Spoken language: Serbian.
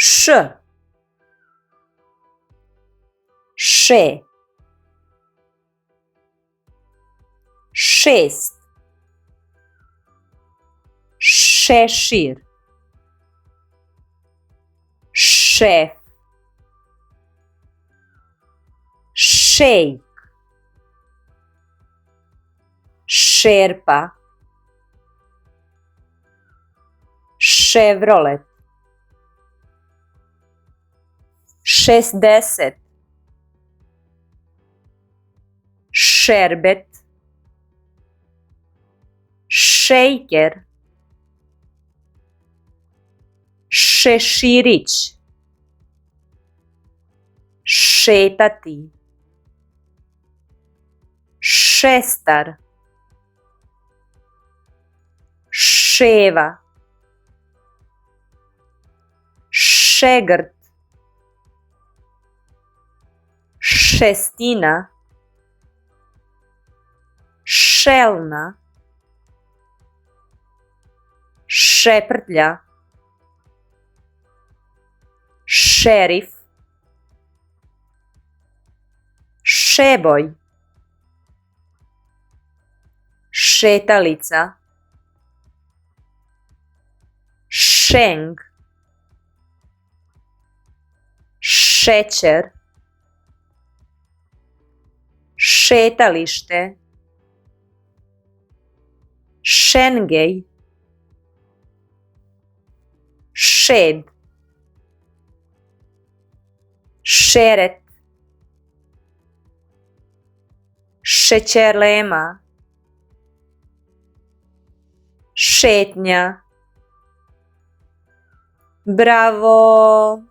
š, še, šest, šešir, šef, šejk, šerpa, Chevrolet, 60, šerbet, šejker, šeširić, šetati, šestar, ševa, šegrt, šestina, šelna, šeprtlja, šerif, šeboj, šetalica, šeng, šećer, šetalište, šengej, šed, šeret, šećerlema, šetnja. Bravo!